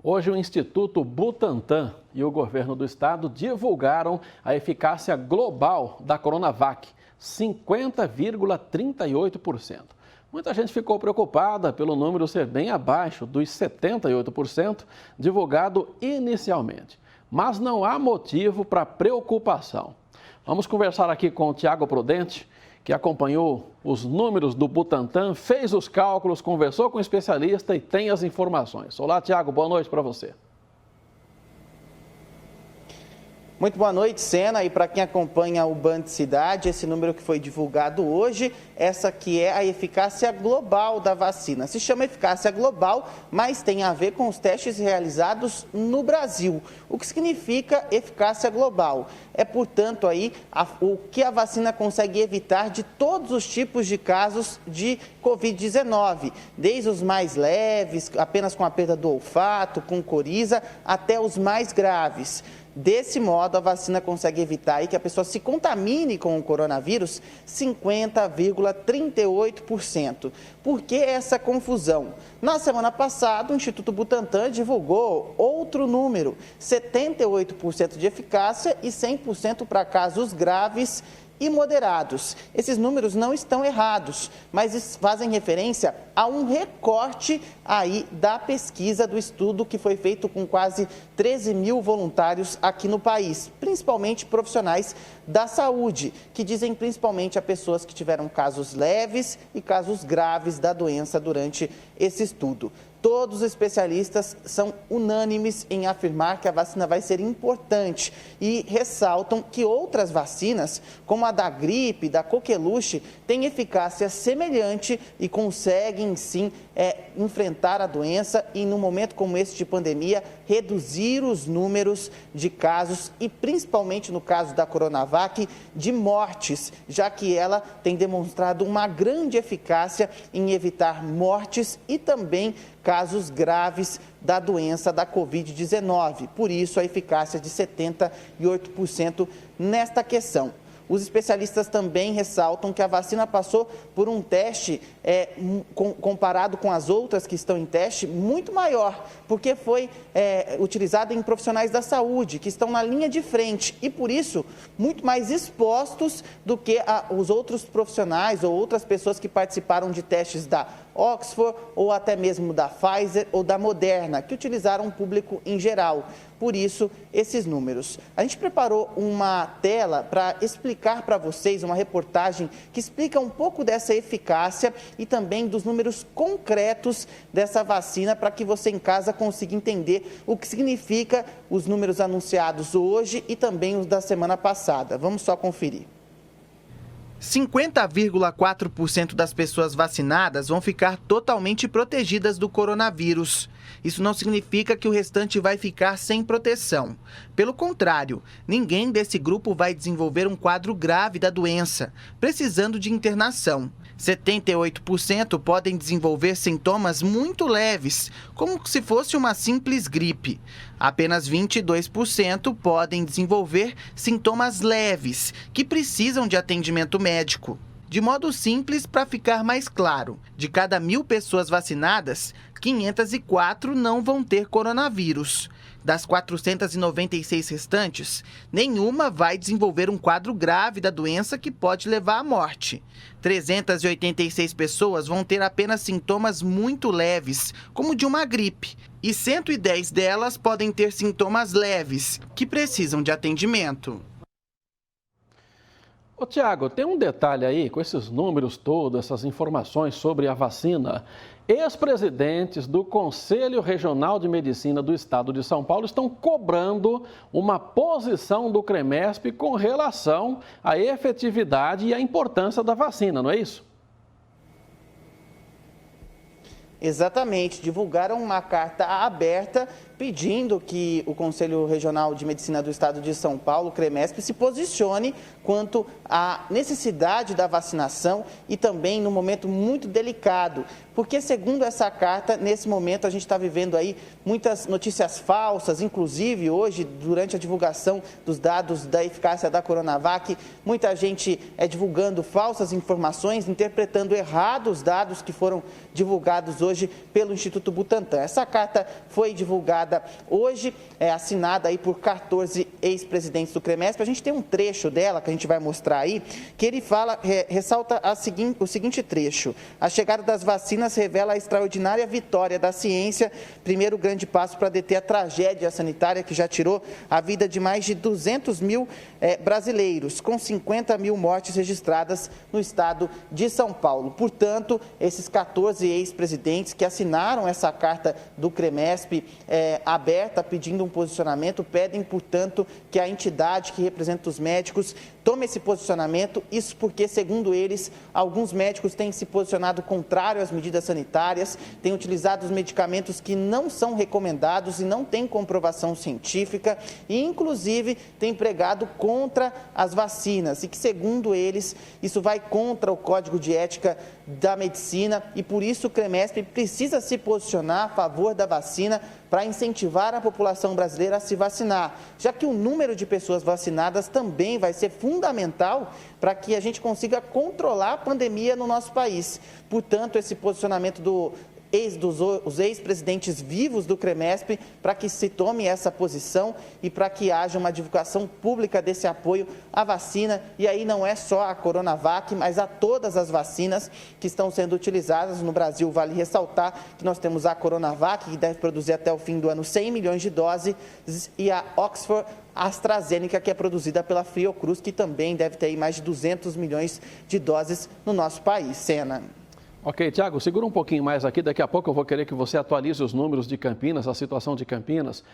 Hoje o Instituto Butantan e o governo do estado divulgaram a eficácia global da Coronavac, 50,38%. Muita gente ficou preocupada pelo número ser bem abaixo dos 78% divulgado inicialmente. Mas não há motivo para preocupação. Vamos conversar aqui com o Tiago Prudente, que acompanhou os números do Butantan, fez os cálculos, conversou com o especialista e tem as informações. Olá, Tiago, boa noite para você. Muito boa noite, Sena, e para quem acompanha o Band Cidade, esse número que foi divulgado hoje, essa que é a eficácia global da vacina. Se chama eficácia global, mas tem a ver com os testes realizados no Brasil. O que significa eficácia global? É, portanto, aí o que a vacina consegue evitar de todos os tipos de casos de Covid-19, desde os mais leves, apenas com a perda do olfato, com coriza, até os mais graves. Desse modo, a vacina consegue evitar aí que a pessoa se contamine com o coronavírus 50,38%. Por que essa confusão? Na semana passada, o Instituto Butantan divulgou outro número, 78% de eficácia e 100% para casos graves e moderados. Esses números não estão errados, mas fazem referência a um recorte aí da pesquisa do estudo que foi feito com quase 13 mil voluntários aqui no país, principalmente profissionais da saúde, que dizem principalmente a pessoas que tiveram casos leves e casos graves da doença durante esse estudo. Todos os especialistas são unânimes em afirmar que a vacina vai ser importante e ressaltam que outras vacinas, como a da gripe, da coqueluche, têm eficácia semelhante e conseguem sim enfrentar a doença e, num momento como esse de pandemia, reduzir os números de casos e, principalmente no caso da Coronavac, de mortes, já que ela tem demonstrado uma grande eficácia em evitar mortes e também casos graves da doença da Covid-19. Por isso, a eficácia de 78% nesta questão. Os especialistas também ressaltam que a vacina passou por um teste, comparado com as outras que estão em teste, muito maior, porque foi utilizada em profissionais da saúde, que estão na linha de frente e, por isso, muito mais expostos do que os outros profissionais ou outras pessoas que participaram de testes da Oxford ou até mesmo da Pfizer ou da Moderna, que utilizaram o público em geral. Por isso, esses números. A gente preparou uma tela para explicar para vocês, uma reportagem que explica um pouco dessa eficácia e também dos números concretos dessa vacina, para que você em casa consiga entender o que significa os números anunciados hoje e também os da semana passada. Vamos só conferir. 50,4% das pessoas vacinadas vão ficar totalmente protegidas do coronavírus. Isso não significa que o restante vai ficar sem proteção. Pelo contrário, ninguém desse grupo vai desenvolver um quadro grave da doença, precisando de internação. 78% podem desenvolver sintomas muito leves, como se fosse uma simples gripe. Apenas 22% podem desenvolver sintomas leves, que precisam de atendimento médico. De modo simples, para ficar mais claro, de cada 1.000 pessoas vacinadas, 504 não vão ter coronavírus. Das 496 restantes, nenhuma vai desenvolver um quadro grave da doença que pode levar à morte. 386 pessoas vão ter apenas sintomas muito leves, como de uma gripe, e 110 delas podem ter sintomas leves, que precisam de atendimento. Ô, Tiago, tem um detalhe aí, com esses números todos, essas informações sobre a vacina. Ex-presidentes do Conselho Regional de Medicina do Estado de São Paulo estão cobrando uma posição do CREMESP com relação à efetividade e à importância da vacina, não é isso? Exatamente, divulgaram uma carta aberta pedindo que o Conselho Regional de Medicina do Estado de São Paulo, o CREMESP, se posicione quanto à necessidade da vacinação e também no momento muito delicado Porque, segundo essa carta, nesse momento a gente está vivendo aí muitas notícias falsas, inclusive hoje, durante a divulgação dos dados da eficácia da Coronavac, muita gente divulgando falsas informações, interpretando errado os dados que foram divulgados hoje pelo Instituto Butantan. Essa carta foi divulgada hoje, assinada aí por 14 ex-presidentes do CREMESP. A gente tem um trecho dela que a gente vai mostrar aí, que ele ressalta o seguinte trecho: a chegada das vacinas revela a extraordinária vitória da ciência, primeiro grande passo para deter a tragédia sanitária que já tirou a vida de mais de 200 mil brasileiros, com 50 mil mortes registradas no estado de São Paulo. Portanto, esses 14 ex-presidentes que assinaram essa carta do CREMESP aberta, pedindo um posicionamento, pedem, portanto, que a entidade que representa os médicos tome esse posicionamento, isso porque, segundo eles, alguns médicos têm se posicionado contrário às medidas sanitárias, têm utilizado os medicamentos que não são recomendados e não têm comprovação científica e, inclusive, têm pregado contra as vacinas e que, segundo eles, isso vai contra o Código de Ética da Medicina e, por isso, o CREMESP precisa se posicionar a favor da vacina para incentivar a população brasileira a se vacinar, já que o número de pessoas vacinadas também vai ser fundamental para que a gente consiga controlar a pandemia no nosso país. Portanto, esse posicionamento dos ex-presidentes vivos do CREMESP para que se tome essa posição e para que haja uma divulgação pública desse apoio à vacina. E aí não é só a Coronavac, mas a todas as vacinas que estão sendo utilizadas no Brasil. Vale ressaltar que nós temos a Coronavac, que deve produzir até o fim do ano 100 milhões de doses, e a Oxford AstraZeneca, que é produzida pela Fiocruz, que também deve ter aí mais de 200 milhões de doses no nosso país. Sena. Ok, Tiago, segura um pouquinho mais aqui, daqui a pouco eu vou querer que você atualize os números de Campinas, a situação de Campinas.